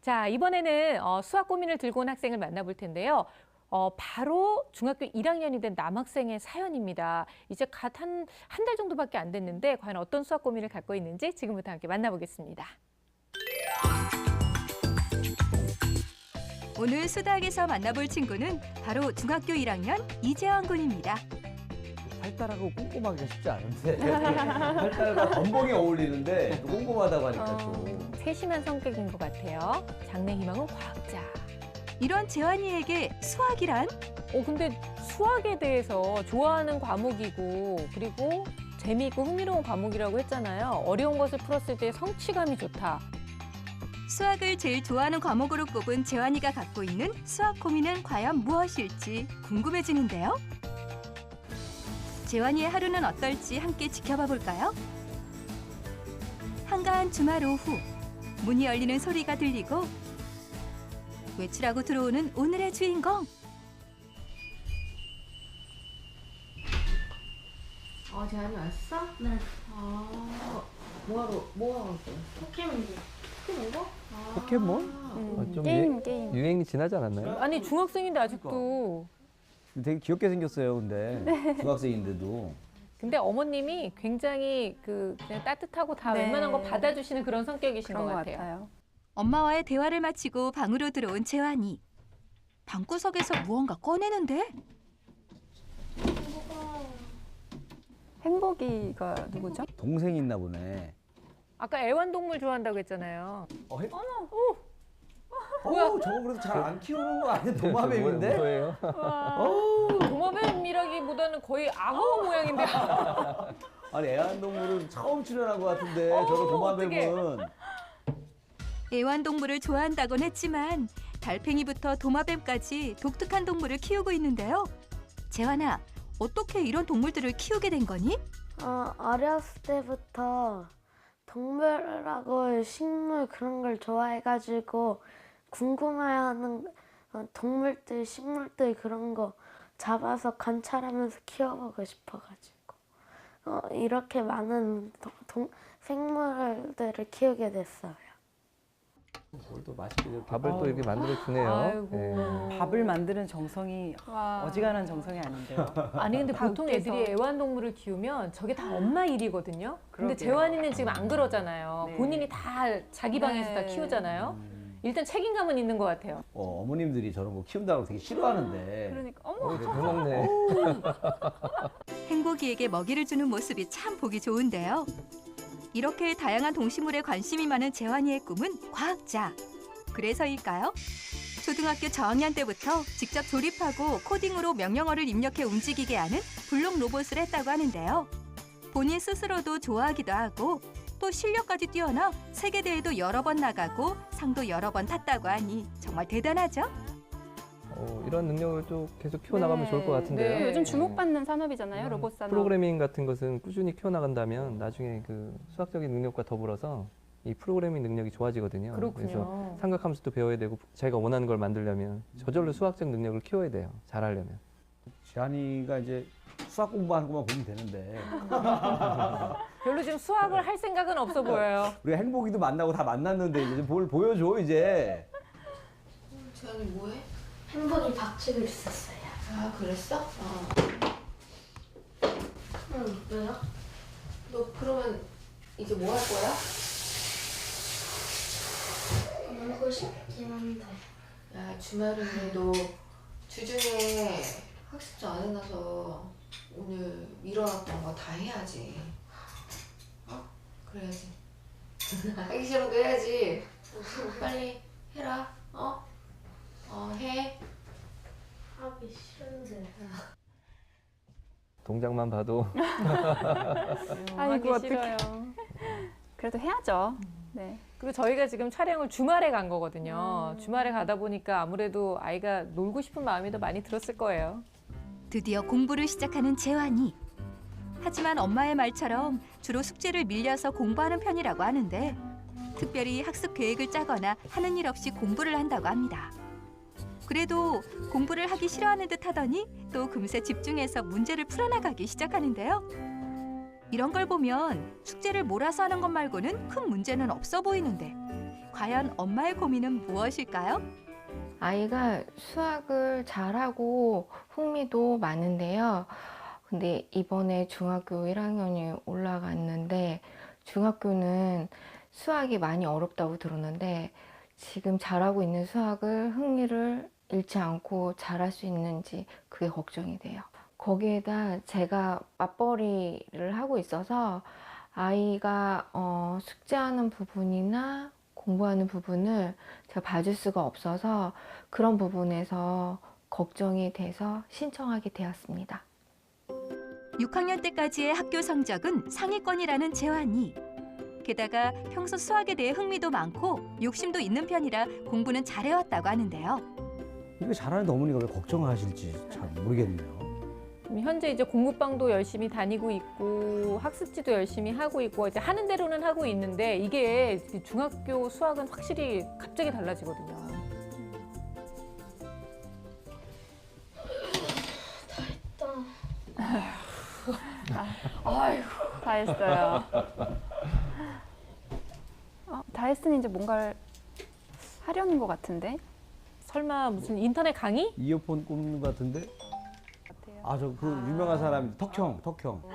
자, 이번에는 수학 고민을 들고 온 학생을 만나볼 텐데요. 바로 중학교 1학년이 된 남학생의 사연입니다. 이제 갓 한 달 정도밖에 안 됐는데 과연 어떤 수학 고민을 갖고 있는지 지금부터 함께 만나보겠습니다. 오늘 수다학에서 만나볼 친구는 바로 중학교 1학년 이재원 군입니다. 팔달하고 꼼꼼하기가 쉽지 않은데 팔달과 건봉이 어울리는데 또 꼼꼼하다고 하니까 좀 세심한 성격인 것 같아요. 장래 희망은 과학자. 이런 재환이에게 수학이란? 근데 수학에 대해서 좋아하는 과목이고 그리고 재미있고 흥미로운 과목이라고 했잖아요. 어려운 것을 풀었을 때 성취감이 좋다. 수학을 제일 좋아하는 과목으로 꼽은 재환이가 갖고 있는 수학 고민은 과연 무엇일지 궁금해지는데요. 재환이의 하루는 어떨지 함께 지켜봐 볼까요? 한가한 주말 오후, 문이 열리는 소리가 들리고 외출하고 들어오는 오늘의 주인공. 재환이 왔어? 네. 뭐하러 왔어? 포켓몬고. 포켓몬? 좀 게임. 유행이 지나지 않았나요? 아니 중학생인데 아직도. 되게 귀엽게 생겼어요, 근데 중학생인데도. 근데 어머님이 굉장히 그냥 따뜻하고 다 네. 웬만한 거 받아주시는 그런 성격이신 것 그런 것 같아요. 같아요. 엄마와의 대화를 마치고 방으로 들어온 재환이. 방구석에서 무언가 꺼내는데? 행복이가 누구죠? 동생이 있나 보네. 아까 애완동물 좋아한다고 했잖아요. 뭐야? 저거 그래도 잘 안 키우는 거 아니야? 도마뱀인데? 뭐예요? 도마뱀이라기보다는 거의 악어 모양인데. 아니 애완동물은 처음 출연한 것 같은데 저런 도마뱀은 애완동물을 좋아한다곤 했지만 달팽이부터 도마뱀까지 독특한 동물을 키우고 있는데요. 재환아, 어떻게 이런 동물들을 키우게 된 거니? 어렸을 때부터 동물하고 식물 그런 걸 좋아해가지고 궁금해하는 동물들, 식물들 그런 거 잡아서 관찰하면서 키워보고 싶어가지고 이렇게 많은 생물들을 키우게 됐어요. 뭘 또 맛있게 밥을 또 이렇게 만들어 주네요. 아이고. 밥을 만드는 정성이 어지간한 정성이 아닌데요. 아니 근데 보통 밖에서. 애들이 애완동물을 키우면 저게 다 엄마 일이거든요. 근데 그러게요. 재환이는 지금 안 그러잖아요. 네. 본인이 다 자기 방에서 다 네. 키우잖아요. 일단 책임감은 있는 것 같아요. 어머님들이 저런 거 키운다고 되게 싫어하는데 그러니까 어머. 잘 먹네. 행복이에게 먹이를 주는 모습이 참 보기 좋은데요. 이렇게 다양한 동식물에 관심이 많은 재환이의 꿈은 과학자. 그래서일까요? 초등학교 저학년 때부터 직접 조립하고 코딩으로 명령어를 입력해 움직이게 하는 블록 로봇을 했다고 하는데요. 본인 스스로도 좋아하기도 하고 또 실력까지 뛰어나 세계대회도 여러 번 나가고 상도 여러 번 탔다고 하니 정말 대단하죠? 이런 능력을 또 계속 키워나가면 네. 좋을 것 같은데요. 네. 요즘 주목받는 산업이잖아요, 로봇 산업. 프로그래밍 같은 것은 꾸준히 키워나간다면 나중에 그 수학적인 능력과 더불어서 이 프로그래밍 능력이 좋아지거든요. 그래서 그렇군요. 삼각함수도 배워야 되고 자기가 원하는 걸 만들려면 저절로 수학적 능력을 키워야 돼요. 잘하려면. 지한이가 이제 수학 공부하는 것만 보면 되는데 별로 지금 수학을 할 생각은 없어 보여요. 우리가 행복이도 만나고 다 만났는데 이제 뭘 보여줘 이제. 재현이 뭐해? 행복이 박치고 있었어요. 아 그랬어? 응, 왜요? 너 그러면 이제 뭐 할 거야? 놀고 싶긴 한데. 야 주말인데 너 주중에 학습지 안 해놔서 오늘 미뤄놨던 거 다 해야지. 그래야지. 하기 싫어도 해야지. 빨리 해라. 해. 하기 싫은데. 동작만 봐도 아이고, 하기 싫어요. 그래도 해야죠. 네. 그리고 저희가 지금 촬영을 주말에 간 거거든요. 주말에 가다 보니까 아무래도 아이가 놀고 싶은 마음이 더 많이 들었을 거예요. 드디어 공부를 시작하는 재환이. 하지만 엄마의 말처럼 주로 숙제를 밀려서 공부하는 편이라고 하는데 특별히 학습 계획을 짜거나 하는 일 없이 공부를 한다고 합니다. 그래도 공부를 하기 싫어하는 듯 하더니 또 금세 집중해서 문제를 풀어나가기 시작하는데요. 이런 걸 보면 숙제를 몰아서 하는 것 말고는 큰 문제는 없어 보이는데 과연 엄마의 고민은 무엇일까요? 아이가 수학을 잘하고 흥미도 많은데요. 근데 이번에 중학교 1학년이 올라갔는데 중학교는 수학이 많이 어렵다고 들었는데 지금 잘하고 있는 수학을 흥미를 잃지 않고 잘할 수 있는지 그게 걱정이 돼요. 거기에다 제가 맞벌이를 하고 있어서 아이가 숙제하는 부분이나 공부하는 부분을 제가 봐줄 수가 없어서 그런 부분에서 걱정이 돼서 신청하게 되었습니다. 6학년 때까지의 학교 성적은 상위권이라는 재환이. 게다가 평소 수학에 대해 흥미도 많고 욕심도 있는 편이라 공부는 잘해왔다고 하는데요. 이거 잘하는데 어머니가 왜 걱정하실지 잘 모르겠네요. 현재 이제 공부방도 열심히 다니고 있고 학습지도 열심히 하고 있고 이제 하는 대로는 하고 있는데 이게 중학교 수학은 확실히 갑자기 달라지거든요. 다 했어요. 다 했으니 이제 뭔가를 하려는 것 같은데. 설마 무슨 인터넷 강의? 이어폰 꼽는 것 같은데? 같아요. 아, 저 그 유명한 사람 턱형.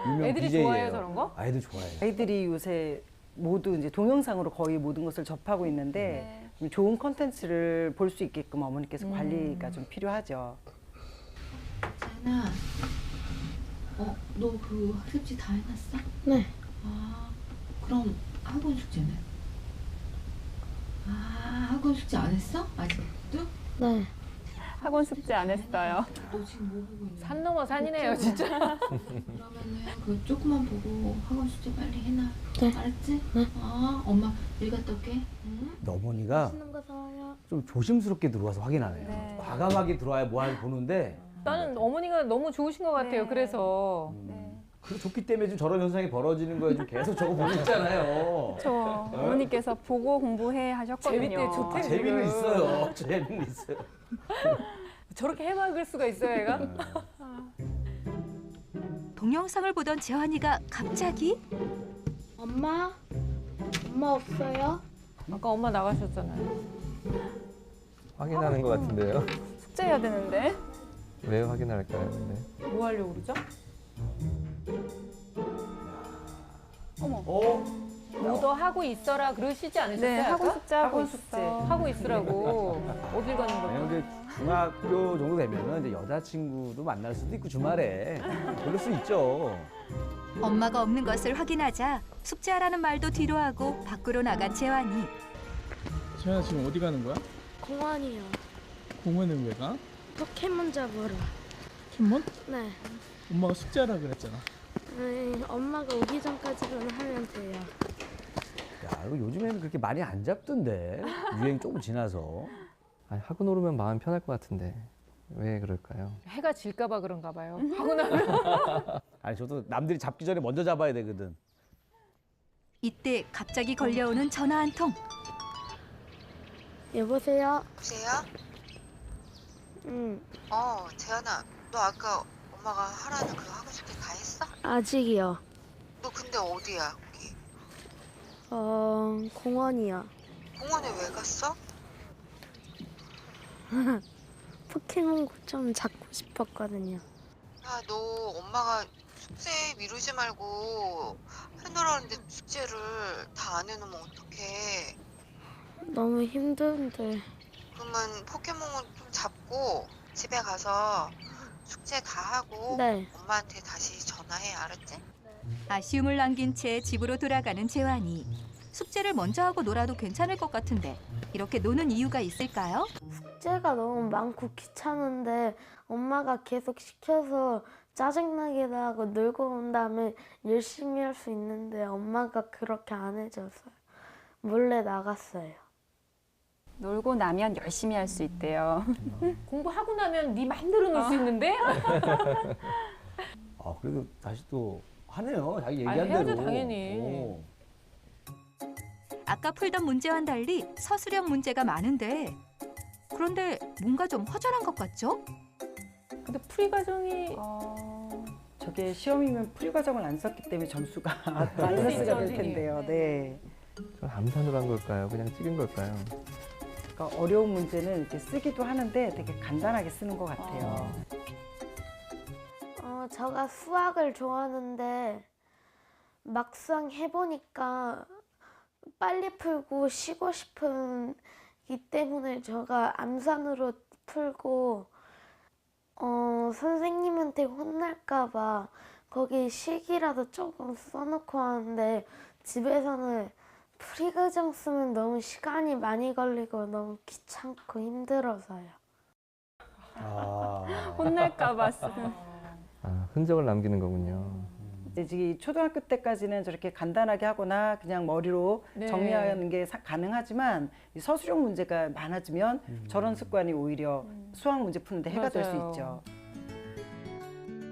유명 애들이 DJ예요. 좋아해요, 저런 거? 아이들 좋아해요. 아이들이 요새 모두 이제 동영상으로 거의 모든 것을 접하고 있는데 좀 좋은 컨텐츠를 볼 수 있게끔 어머니께서 관리가 좀 필요하죠. 자연아, 너 그 학습지 다 해놨어? 네. 아, 그럼 학원 숙제는? 아, 학원 숙제 안 했어? 아직도? 네. 학원 숙제 안 했어요. 너 지금 뭐 보고 있는 산 넘어 산이네요, 진짜. 그러면은 그 조금만 보고 학원 숙제 빨리 해놔. 네. 알았지? 네. 아, 엄마 일 갔다 올게. 응? 근데 어머니가 맛있는 거 사와요. 좀 조심스럽게 들어와서 확인하네요. 네. 과감하게 들어와야 뭐 하는지 보는데 나는 어머니가 너무 좋으신 것 같아요. 네. 그래서. 네. 그 좋기 때문에 지금 저런 현상이 벌어지는 거예요. 지금 계속 저거 보고 있잖아요. 저 어머니께서 보고 공부해 하셨거든요. 재밌대요, 좋대. 재미는 있어요. 재미는 있어요. 저렇게 해맑을 수가 있어요, 애가? 동영상을 보던 재환이가 갑자기 엄마 없어요? 아까 엄마 나가셨잖아요. 확인하는 것 같은데요. 숙제해야 되는데. 왜 확인할까요? 근데 뭐 하려고 그러죠? 어머. 뭐더 하고 있어라 그러시지 않으셨어요? 네, 학원 아까? 숙제 하고 학원 있어. 숙제 하고 있으라고. 어딜 가는 거야? 왜냐면 이제 중학교 정도 되면은 이제 여자친구도 만날 수도 있고 주말에 그럴 수 있죠. 엄마가 없는 것을 확인하자 숙제하라는 말도 뒤로 하고 밖으로 나간 재환이. 재현아 지금 어디 가는 거야? 공원이요. 공원은 왜 가? 포켓몬 잡으러. 포켓몬? 네. 엄마가 숙제하라 그랬잖아. 엄마가 오기 전까지는 하면 돼요. 야, 이거 요즘에는 그렇게 많이 안 잡던데. 유행 조금 지나서. 아니, 하고 놀으면 마음 편할 것 같은데 왜 그럴까요? 해가 질까봐 그런가 봐요. 하고 나면. 아니 저도 남들이 잡기 전에 먼저 잡아야 되거든. 이때 갑자기 걸려오는 전화 한 통. 여보세요? 여보세요? 응. 재현아, 너 아까 엄마가 하라는 그 학원 숙제 다 했어? 아직이요. 너 근데 어디야, 거기? 공원이요. 공원에 왜 갔어? 포켓몬 좀 잡고 싶었거든요. 야, 너 엄마가 숙제 미루지 말고 해놓으라는데 숙제를 다 안 해놓으면 어떡해. 너무 힘든데. 그러면 포켓몬은 좀 잡고 집에 가서 숙제 다 하고 네. 엄마한테 다시 전화해, 알았지? 아쉬움을 남긴 채 집으로 돌아가는 재환이. 숙제를 먼저 하고 놀아도 괜찮을 것 같은데 이렇게 노는 이유가 있을까요? 숙제가 너무 많고 귀찮은데 엄마가 계속 시켜서 짜증나기도 하고 놀고 온 다음에 열심히 할 수 있는데 엄마가 그렇게 안 해줘서 몰래 나갔어요. 놀고 나면 열심히 할 수 있대요. 공부하고 나면 네 맘대로 놀 수 있는데? 아 그래도 다시 또 하네요. 자기 얘기한 아니, 해야죠, 대로. 당연히. 오. 아까 풀던 문제와는 달리 서술형 문제가 많은데 그런데 뭔가 좀 허전한 것 같죠? 근데 풀이 과정이 저게 시험이면 풀이 과정을 안 썼기 때문에 점수가 그럴 수 마이너스가 있죠, 될 선생님. 텐데요. 네. 저 암산으로 한 걸까요? 그냥 찍은 걸까요? 그러니까 어려운 문제는 이렇게 쓰기도 하는데 되게 간단하게 쓰는 것 같아요. 제가 수학을 좋아하는데 막상 해보니까 빨리 풀고 쉬고 싶은기 때문에 제가 암산으로 풀고 선생님한테 혼날까봐 거기 식이라도 조금 써놓고 하는데 집에서는 풀이과정 쓰면 너무 시간이 많이 걸리고 너무 귀찮고 힘들어서요. 혼날까봐 쓰는. 흔적을 남기는 거군요. 이제 초등학교 때까지는 저렇게 간단하게 하거나 그냥 머리로 네. 정리하는 게 가능하지만 이 서술형 문제가 많아지면 저런 습관이 오히려 수학 문제 푸는데 해가 될 수 맞아요. 있죠.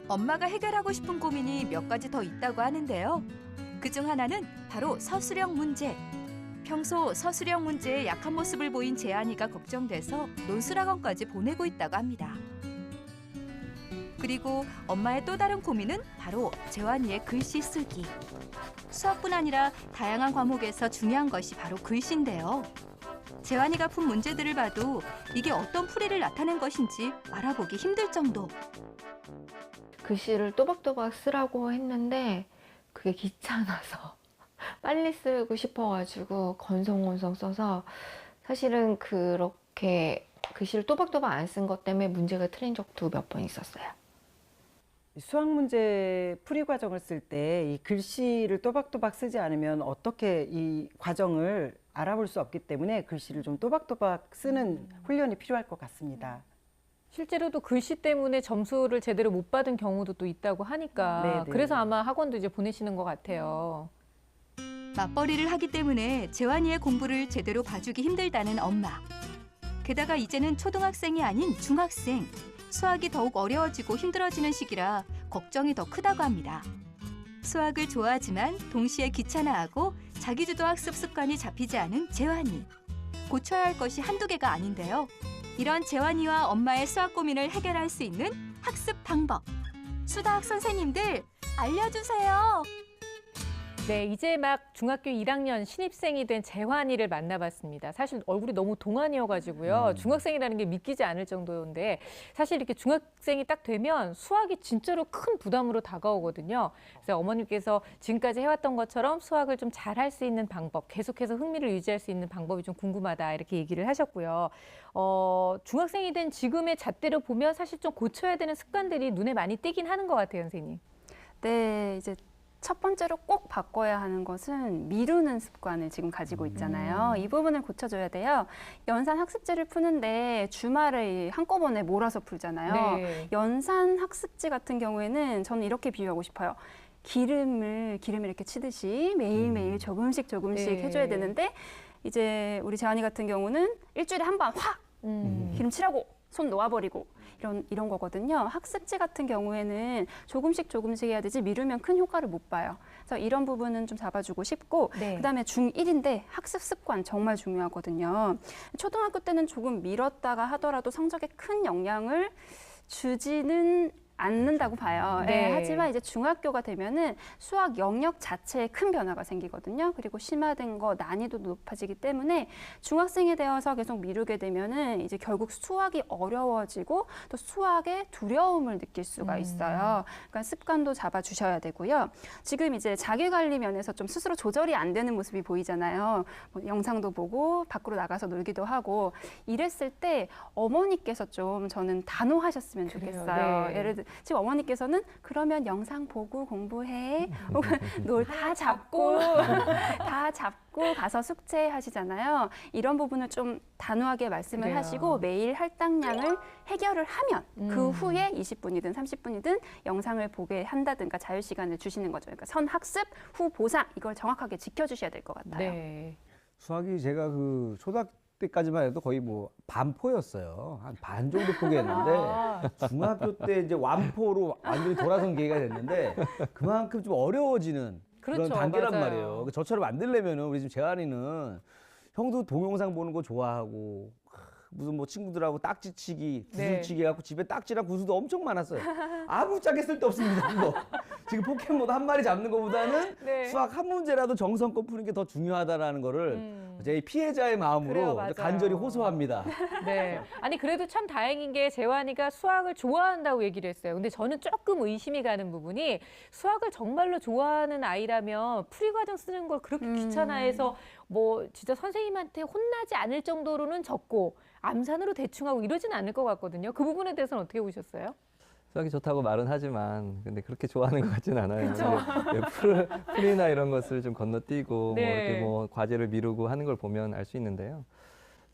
엄마가 해결하고 싶은 고민이 몇 가지 더 있다고 하는데요. 그중 하나는 바로 서술형 문제. 평소 서술형 문제에 약한 모습을 보인 재한이가 걱정돼서 논술학원까지 보내고 있다고 합니다. 그리고 엄마의 또 다른 고민은 바로 재환이의 글씨 쓰기. 수학뿐 아니라 다양한 과목에서 중요한 것이 바로 글씨인데요. 재환이가 푼 문제들을 봐도 이게 어떤 풀이를 나타낸 것인지 알아보기 힘들 정도. 글씨를 또박또박 쓰라고 했는데 그게 귀찮아서 빨리 쓰고 싶어가지고 건성건성 써서 사실은 그렇게 글씨를 또박또박 안 쓴 것 때문에 문제가 틀린 적도 몇 번 있었어요. 수학 문제 풀이 과정을 쓸 때 이 글씨를 또박또박 쓰지 않으면 어떻게 이 과정을 알아볼 수 없기 때문에 글씨를 좀 또박또박 쓰는 훈련이 필요할 것 같습니다. 실제로도 글씨 때문에 점수를 제대로 못 받은 경우도 또 있다고 하니까 네네. 그래서 아마 학원도 이제 보내시는 것 같아요. 맞벌이를 하기 때문에 재환이의 공부를 제대로 봐주기 힘들다는 엄마. 게다가 이제는 초등학생이 아닌 중학생. 수학이 더욱 어려워지고 힘들어지는 시기라 걱정이 더 크다고 합니다. 수학을 좋아하지만 동시에 귀찮아하고 자기주도 학습 습관이 잡히지 않은 재환이. 고쳐야 할 것이 한두 개가 아닌데요. 이런 재환이와 엄마의 수학 고민을 해결할 수 있는 학습 방법. 수다학 선생님들 알려주세요. 네, 이제 막 중학교 1학년 신입생이 된 재환이를 만나봤습니다. 사실 얼굴이 너무 동안이어가지고요. 중학생이라는 게 믿기지 않을 정도인데 사실 이렇게 중학생이 딱 되면 수학이 진짜로 큰 부담으로 다가오거든요. 그래서 어머님께서 지금까지 해왔던 것처럼 수학을 좀 잘할 수 있는 방법, 계속해서 흥미를 유지할 수 있는 방법이 좀 궁금하다 이렇게 얘기를 하셨고요. 중학생이 된 지금의 잣대로 보면 사실 좀 고쳐야 되는 습관들이 눈에 많이 띄긴 하는 것 같아요, 선생님. 네, 이제 첫 번째로 꼭 바꿔야 하는 것은 미루는 습관을 지금 가지고 있잖아요. 이 부분을 고쳐줘야 돼요. 연산 학습지를 푸는데 주말을 한꺼번에 몰아서 풀잖아요. 네. 연산 학습지 같은 경우에는 저는 이렇게 비유하고 싶어요. 기름을 이렇게 치듯이 매일매일 조금씩 네. 해줘야 되는데 이제 우리 재환이 같은 경우는 일주일에 한 번 확 기름 칠하고 손 놓아버리고 이런 거거든요. 학습지 같은 경우에는 조금씩 해야 되지 미루면 큰 효과를 못 봐요. 그래서 이런 부분은 좀 잡아주고 싶고 네. 그다음에 중1인데 학습 습관 정말 중요하거든요. 초등학교 때는 조금 미뤘다가 하더라도 성적에 큰 영향을 주지는 않는다고 봐요. 네. 예, 하지만 이제 중학교가 되면은 수학 영역 자체에 큰 변화가 생기거든요. 그리고 심화된 거 난이도도 높아지기 때문에 중학생이 되어서 계속 미루게 되면은 이제 결국 수학이 어려워지고 또 수학에 두려움을 느낄 수가 있어요. 그러니까 습관도 잡아주셔야 되고요. 지금 이제 자기관리 면에서 좀 스스로 조절이 안 되는 모습이 보이잖아요. 뭐 영상도 보고 밖으로 나가서 놀기도 하고 이랬을 때 어머니께서 좀 저는 단호하셨으면 좋겠어요. 네. 예를 들어 지금 어머니께서는 그러면 영상 보고 공부해. 놀 다 잡고 가서 숙제하시잖아요. 이런 부분을 좀 단호하게 말씀을 그래요. 하시고 매일 할당량을 해결을 하면 그 후에 20분이든 30분이든 영상을 보게 한다든가 자유시간을 주시는 거죠. 그러니까 선학습, 후 보상 이걸 정확하게 지켜주셔야 될 것 같아요. 네. 수학이 제가 그 초등학교 때까지만 해도 거의 뭐 반포였어요. 한 반 정도 포기했는데 중학교 때 이제 완포로 완전히 돌아선 계기가 됐는데 그만큼 좀 어려워지는 그런 그렇죠, 단계란 맞아요. 말이에요. 저처럼 안 되려면은 우리 지금 재환이는 형도 동영상 보는 거 좋아하고 무슨 뭐 친구들하고 딱지치기, 네. 구슬치기 해갖고 집에 딱지랑 구슬도 엄청 많았어요. 아무짝에 쓸데없습니다. 그거. 지금 포켓몬 한 마리 잡는 것보다는 네. 수학 한 문제라도 정성껏 푸는 게 더 중요하다라는 거를 제 피해자의 마음으로 그래요, 맞아요. 간절히 호소합니다. 네. 아니 그래도 참 다행인 게 재환이가 수학을 좋아한다고 얘기를 했어요. 근데 저는 조금 의심이 가는 부분이 수학을 정말로 좋아하는 아이라면 풀이 과정 쓰는 걸 그렇게 귀찮아해서 뭐 진짜 선생님한테 혼나지 않을 정도로는 적고 암산으로 대충 하고 이러진 않을 것 같거든요. 그 부분에 대해서는 어떻게 보셨어요? 수학이 좋다고 말은 하지만 근데 그렇게 좋아하는 것 같지는 않아요. 그쵸? 풀이나 이런 것을 좀 건너뛰고 네. 뭐 이렇게 뭐 과제를 미루고 하는 걸 보면 알 수 있는데요.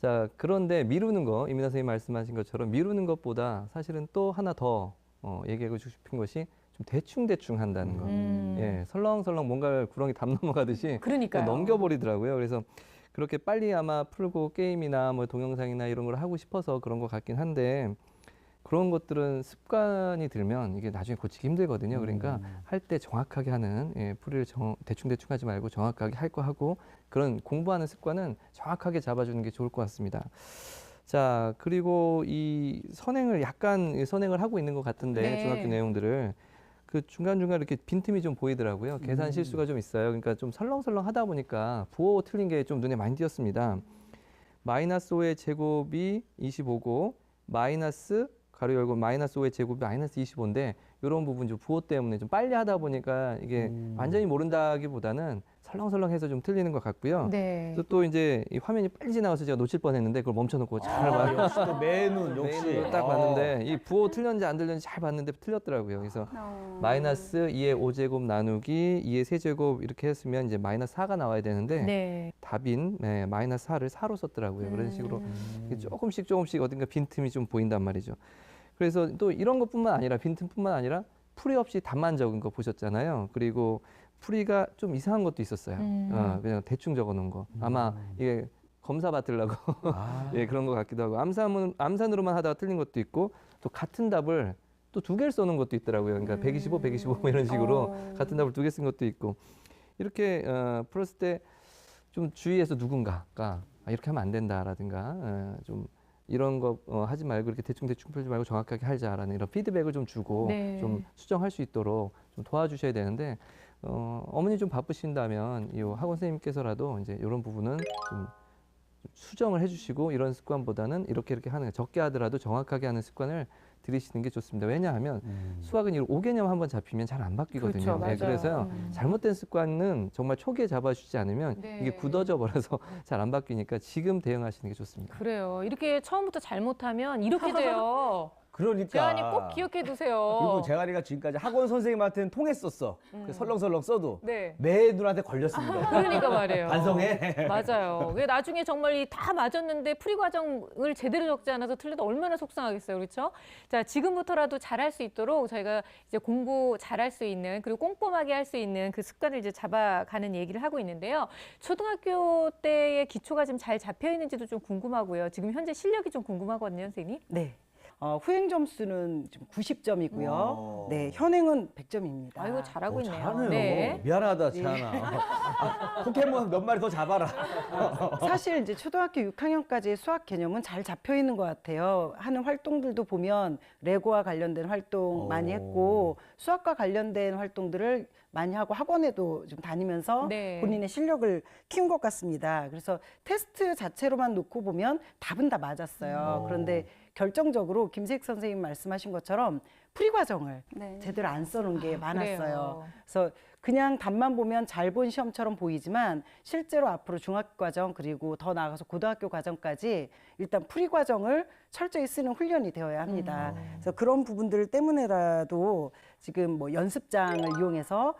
자, 그런데 미루는 거, 이민아 선생님 말씀하신 것처럼 미루는 것보다 사실은 또 하나 더 얘기하고 싶은 것이 좀 대충 한다는 거. 예, 설렁설렁 뭔가를 구렁이 담 넘어가듯이 그러니까요. 넘겨버리더라고요. 그래서 그렇게 빨리 아마 풀고 게임이나 뭐 동영상이나 이런 걸 하고 싶어서 그런 것 같긴 한데 그런 것들은 습관이 들면 이게 나중에 고치기 힘들거든요. 그러니까 할 때 정확하게 하는, 예, 풀이를 대충 하지 말고 정확하게 할 거 하고 그런 공부하는 습관은 정확하게 잡아주는 게 좋을 것 같습니다. 자, 그리고 이 선행을 하고 있는 것 같은데 네. 중학교 내용들을 그 중간중간 이렇게 빈틈이 좀 보이더라고요. 계산 실수가 좀 있어요. 그러니까 좀 설렁설렁 하다 보니까 부호 틀린 게 좀 눈에 많이 띄었습니다. 마이너스 5의 제곱이 25고 마이너스 가로 열고 마이너스 5의 제곱이 마이너스 25인데 이런 부분 좀 부호 때문에 좀 빨리 하다 보니까 이게 완전히 모른다기보다는 설렁설렁해서 좀 틀리는 것 같고요. 네. 또 이제 이 화면이 빨리 지나가서 제가 놓칠 뻔했는데 그걸 멈춰놓고 잘 봐요. 역시 또 매눈 역시. 메인으로 딱 봤는데 이 부호 틀렸는지 안 틀렸는지 잘 봤는데 틀렸더라고요. 그래서 마이너스 2의 5제곱 나누기 2의 세제곱 이렇게 했으면 이제 마이너스 4가 나와야 되는데 네. 답인 마이너스 4를 4로 썼더라고요. 그런 식으로 조금씩 어딘가 빈틈이 좀 보인단 말이죠. 그래서 또 이런 것뿐만 아니라 빈틈뿐만 아니라 풀이 없이 답만 적은 거 보셨잖아요. 그리고 풀이가 좀 이상한 것도 있었어요. 그냥 대충 적어놓은 거. 아마 이게 검사 받으려고 예, 그런 것 같기도 하고 암산으로만 하다가 틀린 것도 있고 또 같은 답을 또 2개를 써놓은 것도 있더라고요. 그러니까 125, 125 뭐 이런 식으로 같은 답을 2개 쓴 것도 있고 이렇게 풀었을 때 좀 주위에서 누군가가 이렇게 하면 안 된다라든가 좀 이런 거 하지 말고 이렇게 대충 풀지 말고 정확하게 하자라는 이런 피드백을 좀 주고 네. 좀 수정할 수 있도록 좀 도와주셔야 되는데 어머니 좀 바쁘신다면 이 학원 선생님께서라도 이제 이런 부분은 좀 수정을 해주시고 이런 습관보다는 이렇게 하는 적게 하더라도 정확하게 하는 습관을 들이시는 게 좋습니다. 왜냐하면 수학은 이 5개념 한번 잡히면 잘 안 바뀌거든요. 그렇죠, 네, 맞아요. 그래서 잘못된 습관은 정말 초기에 잡아주지 않으면 네. 이게 굳어져 버려서 잘 안 바뀌니까 지금 대응하시는 게 좋습니다. 그래요. 이렇게 처음부터 잘못하면 이렇게 돼요. 그러니까. 재환이 꼭 기억해 두세요. 그리고 재환이가 지금까지 학원 선생님한테는 통했었어. 그 설렁설렁 써도 네. 매 눈한테 걸렸습니다. 그러니까 말이에요. 반성해. 맞아요. 왜 나중에 정말 이 다 맞았는데 풀이 과정을 제대로 적지 않아서 틀려도 얼마나 속상하겠어요. 그렇죠? 자, 지금부터라도 잘할 수 있도록 저희가 이제 공부 잘할 수 있는 그리고 꼼꼼하게 할 수 있는 그 습관을 이제 잡아가는 얘기를 하고 있는데요. 초등학교 때의 기초가 좀 잘 잡혀 있는지도 좀 궁금하고요. 지금 현재 실력이 좀 궁금하거든요, 선생님. 네. 후행 점수는 지금 90점이고요. 네, 현행은 100점입니다. 아이고 잘하고 있네요. 잘하네요. 네. 미안하다, 재환아. 포켓몬 몇 마리 더 잡아라. 사실 이제 초등학교 6학년까지의 수학 개념은 잘 잡혀 있는 것 같아요. 하는 활동들도 보면 레고와 관련된 활동 많이 했고 수학과 관련된 활동들을 많이 하고 학원에도 좀 다니면서 네. 본인의 실력을 키운 것 같습니다. 그래서 테스트 자체로만 놓고 보면 답은 다 맞았어요. 그런데 결정적으로 김세익 선생님 말씀하신 것처럼 풀이 과정을 네. 제대로 안 써놓은 게 많았어요. 그래요. 그래서 그냥 답만 보면 잘 본 시험처럼 보이지만 실제로 앞으로 중학교 과정 그리고 더 나아가서 고등학교 과정까지 일단 풀이 과정을 철저히 쓰는 훈련이 되어야 합니다. 그래서 그런 부분들 때문에라도 지금 뭐 연습장을 이용해서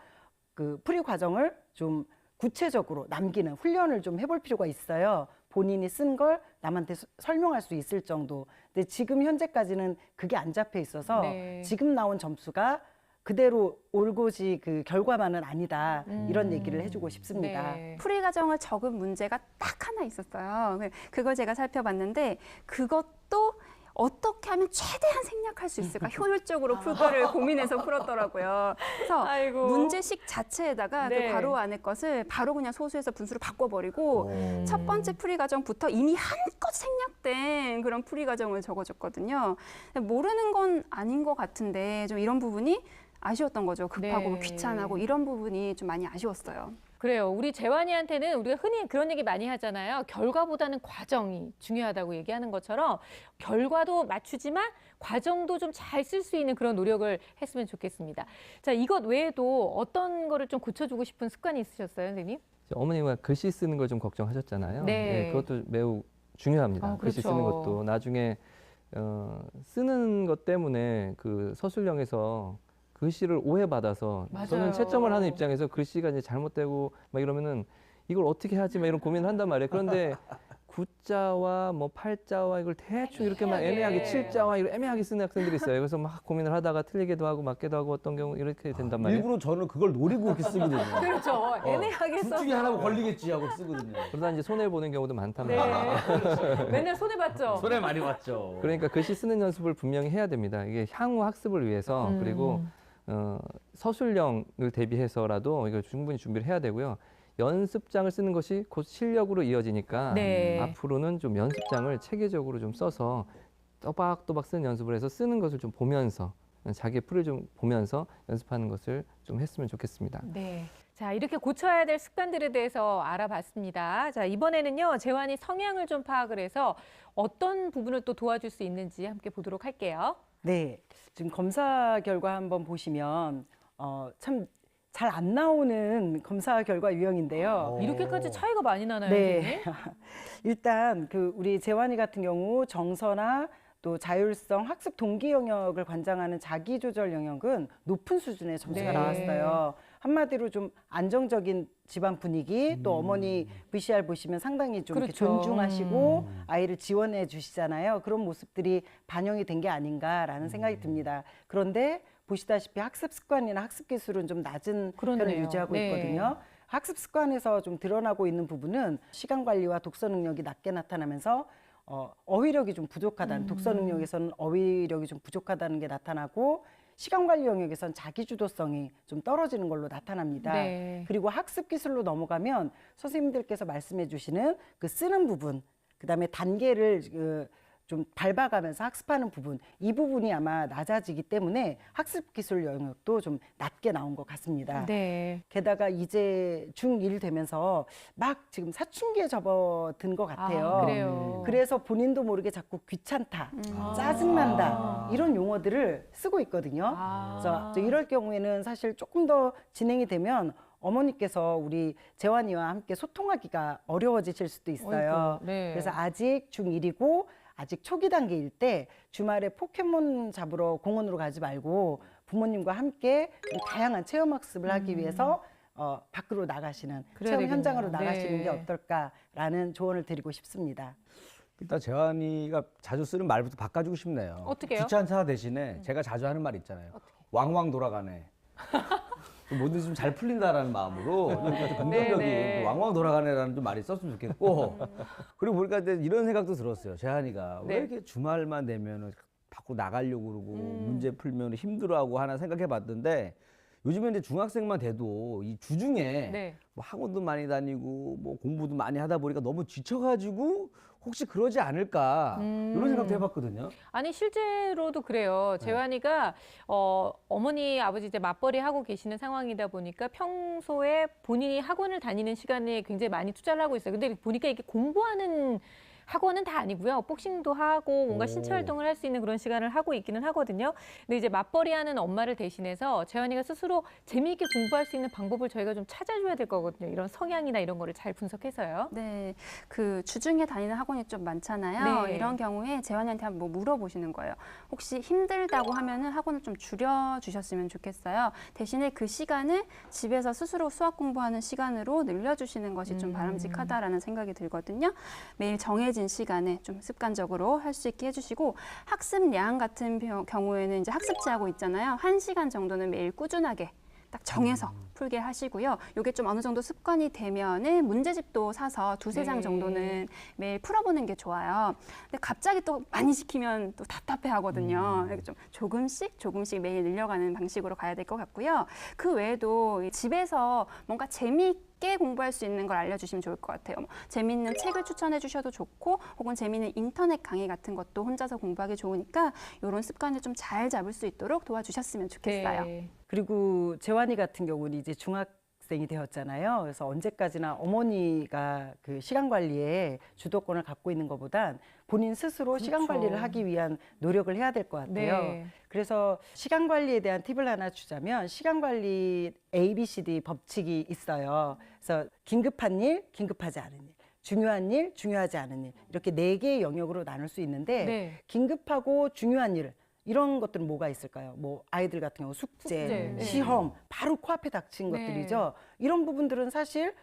그 풀이 과정을 좀 구체적으로 남기는 훈련을 좀 해볼 필요가 있어요. 본인이 쓴 걸 남한테 설명할 수 있을 정도. 근데 지금 현재까지는 그게 안 잡혀 있어서 네. 지금 나온 점수가 그대로 올곧이 그 결과만은 아니다. 이런 얘기를 해주고 싶습니다. 네. 풀이 과정을 적은 문제가 딱 하나 있었어요. 그걸 제가 살펴봤는데 그것도 어떻게 하면 최대한 생략할 수 있을까? 효율적으로 풀거를 고민해서 풀었더라고요. 그래서 아이고. 문제식 자체에다가 네. 그 괄호 안에 것을 바로 그냥 소수에서 분수로 바꿔버리고 첫 번째 풀이 과정부터 이미 한껏 생략된 그런 풀이 과정을 적어줬거든요. 모르는 건 아닌 것 같은데 좀 이런 부분이 아쉬웠던 거죠. 급하고 네. 귀찮고 이런 부분이 좀 많이 아쉬웠어요. 그래요. 우리 재환이한테는 우리가 흔히 그런 얘기 많이 하잖아요. 결과보다는 과정이 중요하다고 얘기하는 것처럼 결과도 맞추지만 과정도 좀 잘 쓸 수 있는 그런 노력을 했으면 좋겠습니다. 자, 이것 외에도 어떤 거를 좀 고쳐주고 싶은 습관이 있으셨어요, 선생님? 어머니가 글씨 쓰는 걸 좀 걱정하셨잖아요. 네. 그것도 매우 중요합니다. 글씨 그렇죠. 쓰는 것도 나중에 쓰는 것 때문에 그 서술형에서 글씨를 오해받아서 맞아요. 저는 채점을 하는 입장에서 글씨가 이제 잘못되고 막 이러면은 이걸 어떻게 하지 막 이런 고민을 한단 말이에요. 그런데 구자와 뭐 팔자와 이걸 대충 이렇게 막 애매하게 칠자와 이걸 애매하게 쓰는 학생들이 있어요. 그래서 막 고민을 하다가 틀리기도 하고 맞기도 하고 어떤 경우 이렇게 된단 말이에요. 일부러 저는 그걸 노리고 그렇게 쓰거든요. 그렇죠. 애매하게 둘 중에 하나면 걸리겠지 하고 쓰거든요. 그러다 이제 손해 보는 경우도 많단 네. 말이에요. 그렇죠. 맨날 손해 봤죠. 손해 많이 봤죠. 그러니까 글씨 쓰는 연습을 분명히 해야 됩니다. 이게 향후 학습을 위해서 그리고 서술형을 대비해서라도 이걸 충분히 준비를 해야 되고요. 연습장을 쓰는 것이 곧 실력으로 이어지니까 네. 앞으로는 좀 연습장을 체계적으로 좀 써서 또박또박 쓰는 연습을 해서 쓰는 것을 좀 보면서 자기의 풀을 좀 보면서 연습하는 것을 좀 했으면 좋겠습니다. 네. 자, 이렇게 고쳐야 될 습관들에 대해서 알아봤습니다. 자, 이번에는요, 재환이 성향을 좀 파악을 해서 어떤 부분을 또 도와줄 수 있는지 함께 보도록 할게요. 네, 지금 검사 결과 한번 보시면 참 잘 안 나오는 검사 결과 유형인데요. 이렇게까지 차이가 많이 나나요, 네. 선생님? 일단 그 우리 재환이 같은 경우 정서나 또 자율성, 학습 동기 영역을 관장하는 자기조절 영역은 높은 수준의 점수가 네. 나왔어요. 한마디로 좀 안정적인 집안 분위기, 또 어머니 VCR 보시면 상당히 좀 이렇게 그렇죠. 존중하시고 아이를 지원해 주시잖아요. 그런 모습들이 반영이 된 게 아닌가라는 생각이 듭니다. 그런데 보시다시피 학습 습관이나 학습 기술은 좀 낮은 편을 그렇네요. 유지하고 네. 있거든요. 학습 습관에서 좀 드러나고 있는 부분은 시간 관리와 독서 능력이 낮게 나타나면서 어휘력이 좀 부족하다는 독서 능력에서는 어휘력이 좀 부족하다는 게 나타나고 시간 관리 영역에선 자기 주도성이 좀 떨어지는 걸로 나타납니다. 네. 그리고 학습 기술로 넘어가면 선생님들께서 말씀해 주시는 그 쓰는 부분, 그다음에 단계를 좀 밟아가면서 학습하는 부분, 이 부분이 아마 낮아지기 때문에 학습 기술 영역도 좀 낮게 나온 것 같습니다. 네. 게다가 이제 중1 되면서 막 지금 사춘기에 접어든 것 같아요. 아, 그래요. 그래서 본인도 모르게 자꾸 귀찮다, 짜증난다 이런 용어들을 쓰고 있거든요. 그래서 이럴 경우에는 사실 조금 더 진행이 되면 어머니께서 우리 재환이와 함께 소통하기가 어려워지실 수도 있어요. 어이구, 네. 그래서 아직 중1이고 아직 초기 단계일 때 주말에 포켓몬 잡으러 공원으로 가지 말고 부모님과 함께 좀 다양한 체험 학습을 하기 위해서 밖으로 나가시는, 그래야 체험 되겠네요. 현장으로 나가시는 네. 게 어떨까라는 조언을 드리고 싶습니다. 일단 재환이가 자주 쓰는 말부터 바꿔주고 싶네요. 어떻게요? 귀찮다 대신에 제가 자주 하는 말 있잖아요. 왕왕 돌아가네. 뭐든지 좀 잘 풀린다라는 마음으로 좀 긍정적인 네네. 왕왕 돌아가네라는 좀 말이 썼으면 좋겠고 그리고 보니까 이제 이런 생각도 들었어요. 재환이가 네. 왜 이렇게 주말만 되면은 밖으로 나가려고 그러고 문제 풀면 힘들어하고 하나 생각해봤는데 요즘에 이제 중학생만 돼도 이 주중에 네. 뭐 학원도 많이 다니고 뭐 공부도 많이 하다 보니까 너무 지쳐가지고 혹시 그러지 않을까 이런 생각도 해봤거든요. 아니 실제로도 그래요. 재환이가 어머니 아버지 이제 맞벌이 하고 계시는 상황이다 보니까 평소에 본인이 학원을 다니는 시간에 굉장히 많이 투자를 하고 있어요. 근데 보니까 이게 공부하는 학원은 다 아니고요. 복싱도 하고 뭔가 신체 활동을 할 수 있는 그런 시간을 하고 있기는 하거든요. 근데 이제 맞벌이하는 엄마를 대신해서 재환이가 스스로 재미있게 공부할 수 있는 방법을 저희가 좀 찾아줘야 될 거거든요. 이런 성향이나 이런 거를 잘 분석해서요. 네, 그 주중에 다니는 학원이 좀 많잖아요. 네. 이런 경우에 재환이한테 한번 뭐 물어보시는 거예요. 혹시 힘들다고 하면은 학원을 좀 줄여주셨으면 좋겠어요. 대신에 그 시간을 집에서 스스로 수학 공부하는 시간으로 늘려주시는 것이 좀 바람직하다라는 생각이 들거든요. 매일 정해진 시간에 좀 습관적으로 할 수 있게 해주시고 학습량 같은 경우에는 이제 학습지하고 있잖아요. 1시간 정도는 매일 꾸준하게 딱 정해서 풀게 하시고요. 이게 좀 어느 정도 습관이 되면은 문제집도 사서 두세 장 네. 정도는 매일 풀어보는 게 좋아요. 근데 갑자기 또 많이 시키면 또 답답해 하거든요. 이렇게 좀 조금씩 매일 늘려가는 방식으로 가야 될 것 같고요. 그 외에도 이 집에서 뭔가 재미있게 공부할 수 있는 걸 알려주시면 좋을 것 같아요. 뭐 재미있는 책을 추천해 주셔도 좋고 혹은 재미있는 인터넷 강의 같은 것도 혼자서 공부하기 좋으니까 이런 습관을 좀 잘 잡을 수 있도록 도와주셨으면 좋겠어요. 네. 그리고 재환이 같은 경우는 이제 중학생이 되었잖아요. 그래서 언제까지나 어머니가 그 시간 관리에 주도권을 갖고 있는 것보단 본인 스스로 시간 관리를 하기 위한 노력을 해야 될 것 같아요. 네. 그래서 시간 관리에 대한 팁을 하나 주자면 시간 관리 ABCD 법칙이 있어요. 그래서 긴급한 일, 긴급하지 않은 일. 중요한 일, 중요하지 않은 일. 이렇게 4개의 영역으로 나눌 수 있는데 네. 긴급하고 중요한 일 이런 것들은 뭐가 있을까요? 뭐 아이들 같은 경우 숙제, 네. 시험, 바로 코앞에 닥친 네. 것들이죠. 이런 부분들은 사실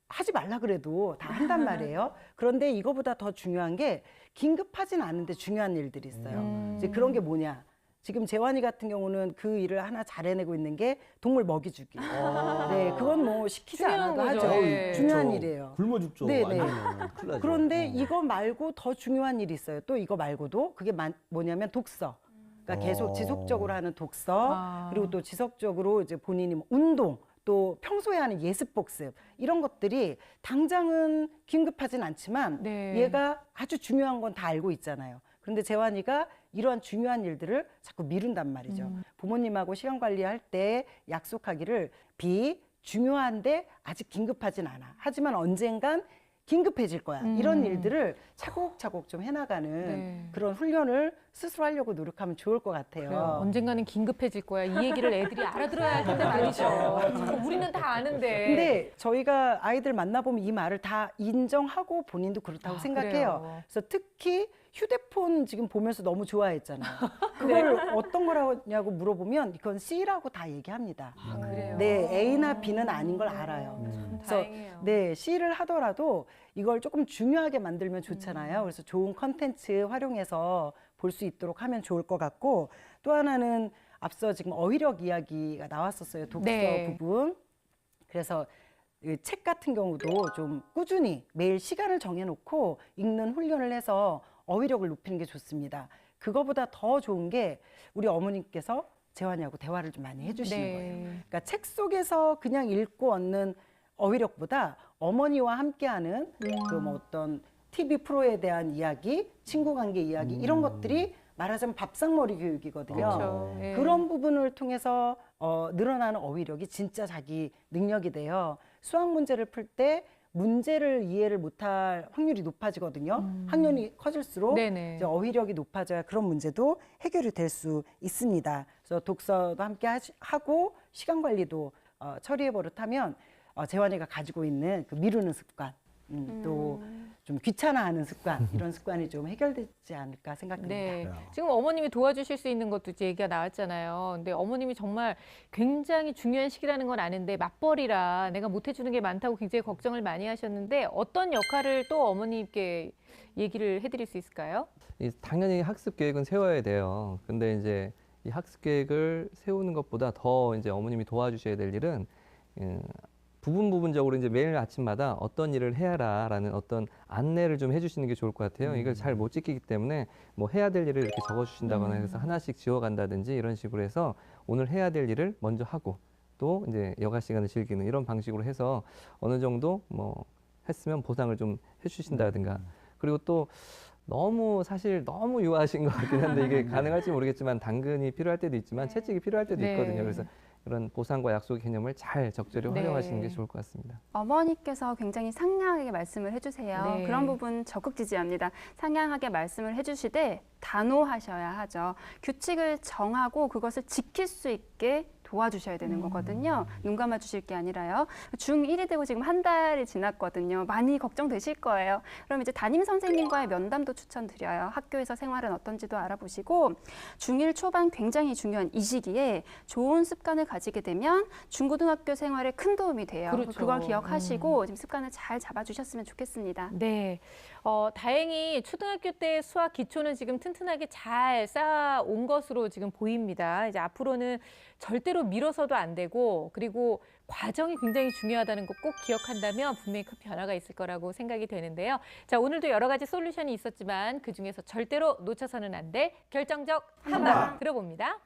하지 말라 그래도 다 한단 말이에요. 그런데 이거보다 더 중요한 게 긴급하진 않은데 중요한 일들이 있어요. 이제 그런 게 뭐냐? 지금 재환이 같은 경우는 그 일을 하나 잘 해내고 있는 게 동물 먹이 주기. 네, 그건 뭐 시키지 중요한 않아도 거죠. 하죠. 네. 중요한 일이에요. 굶어 죽죠. 네, 안 네. 되면 큰일 나죠. 그런데 이거 말고 더 중요한 일이 있어요. 또 이거 말고도 그게 뭐냐면 독서. 그러니까 계속 지속적으로 하는 독서, 그리고 또 지속적으로 이제 본인이 뭐 운동, 또 평소에 하는 예습 복습 이런 것들이 당장은 긴급하진 않지만 네. 얘가 아주 중요한 건 다 알고 있잖아요. 그런데 재환이가 이러한 중요한 일들을 자꾸 미룬단 말이죠. 부모님하고 시간 관리할 때 약속하기를 중요한데 아직 긴급하진 않아. 하지만 언젠간 긴급해질 거야. 이런 일들을 차곡차곡 좀 해나가는 네. 그런 훈련을 스스로 하려고 노력하면 좋을 것 같아요. 그래요. 언젠가는 긴급해질 거야. 이 얘기를 애들이 알아들어야 할 텐데 말이죠. 자꾸 우리는 다 아는데. 근데 저희가 아이들 만나보면 이 말을 다 인정하고 본인도 그렇다고 생각해요. 그래요. 그래서 특히 휴대폰 지금 보면서 너무 좋아했잖아요. 그걸 어떤 거라고 물어보면 이건 C라고 다 얘기합니다. 그래요. 네, A나 B는 아닌 걸 알아요. 그래서 다행이에요. 네, C를 하더라도 이걸 조금 중요하게 만들면 좋잖아요. 그래서 좋은 컨텐츠 활용해서 볼 수 있도록 하면 좋을 것 같고 또 하나는 앞서 지금 어휘력 이야기가 나왔었어요. 독서 네. 부분. 그래서 이 책 같은 경우도 좀 꾸준히 매일 시간을 정해놓고 읽는 훈련을 해서 어휘력을 높이는 게 좋습니다. 그거보다 더 좋은 게 우리 어머님께서 재환이하고 대화를 좀 많이 해주시는 네. 거예요. 그러니까 책 속에서 그냥 읽고 얻는 어휘력보다 어머니와 함께하는 그 뭐 어떤 TV 프로에 대한 이야기, 친구 관계 이야기 이런 것들이 말하자면 밥상머리 교육이거든요. 그렇죠. 예. 그런 부분을 통해서 늘어나는 어휘력이 진짜 자기 능력이 돼요. 수학 문제를 풀 때 문제를 이해를 못할 확률이 높아지거든요. 학년이 커질수록 네네. 이제 어휘력이 높아져야 그런 문제도 해결이 될 수 있습니다. 그래서 독서도 함께 하고 시간 관리도 처리해 버릇하면 재환이가 가지고 있는 그 미루는 습관, 또 좀 귀찮아하는 습관 이런 습관이 좀 해결되지 않을까 생각됩니다. 네. 지금 어머님이 도와주실 수 있는 것도 이제 얘기가 나왔잖아요. 근데 어머님이 정말 굉장히 중요한 시기라는 건 아는데 맞벌이라 내가 못 해주는 게 많다고 굉장히 걱정을 많이 하셨는데 어떤 역할을 또 어머님께 얘기를 해드릴 수 있을까요? 당연히 학습 계획은 세워야 돼요. 근데 이제 이 학습 계획을 세우는 것보다 더 이제 어머님이 도와주셔야 될 일은 부분적으로 이제 매일 아침마다 어떤 일을 해야라라는 어떤 안내를 좀 해주시는 게 좋을 것 같아요. 이걸 잘 못 지키기 때문에 뭐 해야 될 일을 이렇게 적어주신다거나 해서 하나씩 지워간다든지 이런 식으로 해서 오늘 해야 될 일을 먼저 하고 또 이제 여가 시간을 즐기는 이런 방식으로 해서 어느 정도 뭐 했으면 보상을 좀 해주신다든가 그리고 또 사실 너무 유아하신 것 같긴 한데 이게 가능할지 모르겠지만 당근이 필요할 때도 있지만 채찍이 필요할 때도 네. 있거든요. 그래서 그런 보상과 약속의 개념을 잘 적절히 네. 활용하시는 게 좋을 것 같습니다. 어머니께서 굉장히 상냥하게 말씀을 해주세요. 네. 그런 부분 적극 지지합니다. 상냥하게 말씀을 해주시되 단호하셔야 하죠. 규칙을 정하고 그것을 지킬 수 있게 도와주셔야 되는 거거든요. 눈 감아주실 게 아니라요. 중1이 되고 지금 한 달이 지났거든요. 많이 걱정되실 거예요. 그럼 이제 담임 선생님과의 면담도 추천드려요. 학교에서 생활은 어떤지도 알아보시고 중1 초반 굉장히 중요한 이 시기에 좋은 습관을 가지게 되면 중고등학교 생활에 큰 도움이 돼요. 그렇죠. 그걸 기억하시고 지금 습관을 잘 잡아주셨으면 좋겠습니다. 네. 다행히 초등학교 때 수학 기초는 지금 튼튼하게 잘 쌓아온 것으로 지금 보입니다. 이제 앞으로는 절대로 미뤄서도 안 되고 그리고 과정이 굉장히 중요하다는 거 꼭 기억한다면 분명히 큰 변화가 있을 거라고 생각이 되는데요. 자, 오늘도 여러 가지 솔루션이 있었지만 그중에서 절대로 놓쳐서는 안 될 결정적 한방 들어봅니다.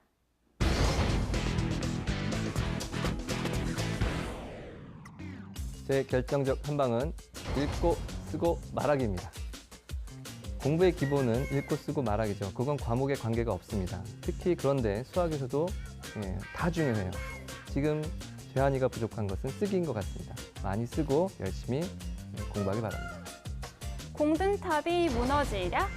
제 결정적 한방은 읽고 쓰고 말하기입니다. 공부의 기본은 읽고 쓰고 말하기죠. 그건 과목에 관계가 없습니다. 특히 그런데 수학에서도 다 중요해요. 지금 재환이가 부족한 것은 쓰기인 것 같습니다. 많이 쓰고 열심히 공부하기 바랍니다. 공든탑이 무너지랴?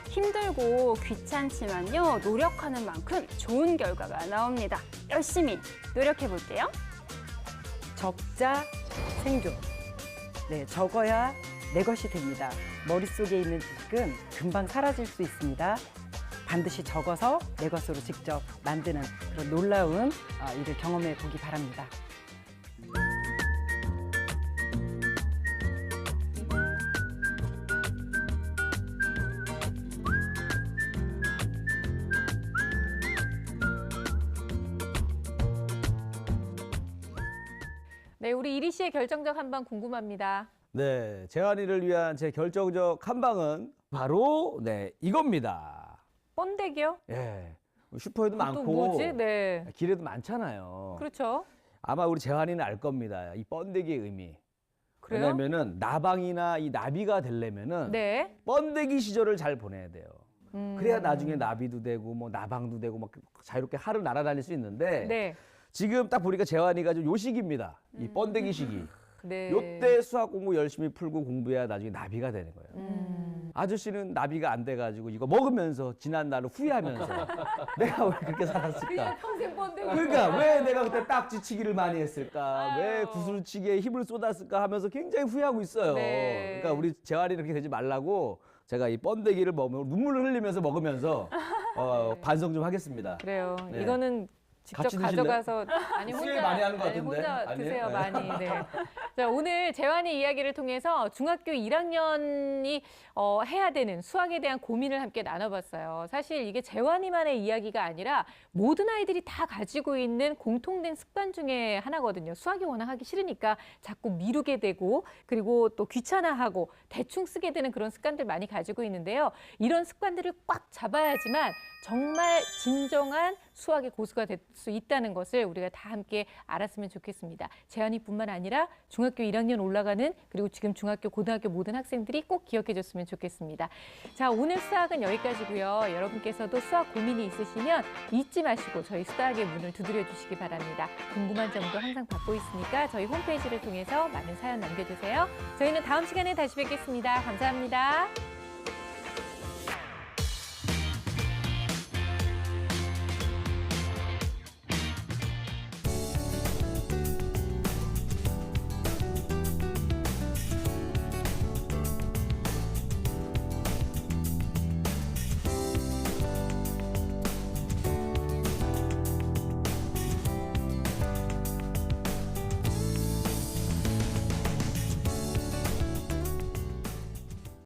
힘들고 귀찮지만요. 노력하는 만큼 좋은 결과가 나옵니다. 열심히 노력해 볼게요. 적자 생존. 네, 적어야 내 것이 됩니다. 머릿속에 있는 지식은 금방 사라질 수 있습니다. 반드시 적어서 내 것으로 직접 만드는 그런 놀라운 일을 경험해 보기 바랍니다. 네, 우리 이리 씨의 결정적 한방 궁금합니다. 네, 재환이를 위한 제 결정적 한방은 바로 이겁니다. 번데기요? 예, 슈퍼에도 또 많고 뭐지? 네. 길에도 많잖아요. 그렇죠. 아마 우리 재환이는 알 겁니다. 이 번데기의 의미. 그래요? 왜냐면은 나방이나 이 나비가 되려면은 네. 번데기 시절을 잘 보내야 돼요. 그래야 나중에 나비도 되고 뭐 나방도 되고 막 자유롭게 하루 날아다닐 수 있는데 네. 지금 딱 보니까 재환이가 좀 요 시기입니다. 이 번데기 시기. 네. 요때 수학 공부 열심히 풀고 공부해야 나중에 나비가 되는 거예요. 아저씨는 나비가 안 돼가지고 이거 먹으면서 지난 날을 후회하면서 내가 왜 그렇게 살았을까? 그냥 평생 번데기. 그러니까 왜 내가 그때 딱지치기를 많이 했을까? 왜 구슬치기에 힘을 쏟았을까 하면서 굉장히 후회하고 있어요. 네. 그러니까 우리 재활이 이렇게 되지 말라고 제가 이 번데기를 먹으면 눈물을 흘리면서 먹으면서 반성 좀 하겠습니다. 그래요. 네. 이거는 직접 같이 드실래요? 가져가서 아니 수혜 혼자 많이 하는 것 아니, 같은데? 혼자 아니에요? 드세요 네. 많이. 네. 자, 오늘 재환이 이야기를 통해서 중학교 1학년이 해야 되는 수학에 대한 고민을 함께 나눠봤어요. 사실 이게 재환이만의 이야기가 아니라 모든 아이들이 다 가지고 있는 공통된 습관 중에 하나거든요. 수학이 워낙 하기 싫으니까 자꾸 미루게 되고 그리고 또 귀찮아하고 대충 쓰게 되는 그런 습관들 많이 가지고 있는데요. 이런 습관들을 꽉 잡아야지만 정말 진정한 수학의 고수가 될 수 있다는 것을 우리가 다 함께 알았으면 좋겠습니다. 재환이뿐만 아니라 중학교 1학년 올라가는 그리고 지금 중학교, 고등학교 모든 학생들이 꼭 기억해 줬으면 좋겠습니다. 자, 오늘 수학은 여기까지고요. 여러분께서도 수학 고민이 있으시면 잊지 마시고 저희 수학의 문을 두드려 주시기 바랍니다. 궁금한 점도 항상 받고 있으니까 저희 홈페이지를 통해서 많은 사연 남겨주세요. 저희는 다음 시간에 다시 뵙겠습니다. 감사합니다.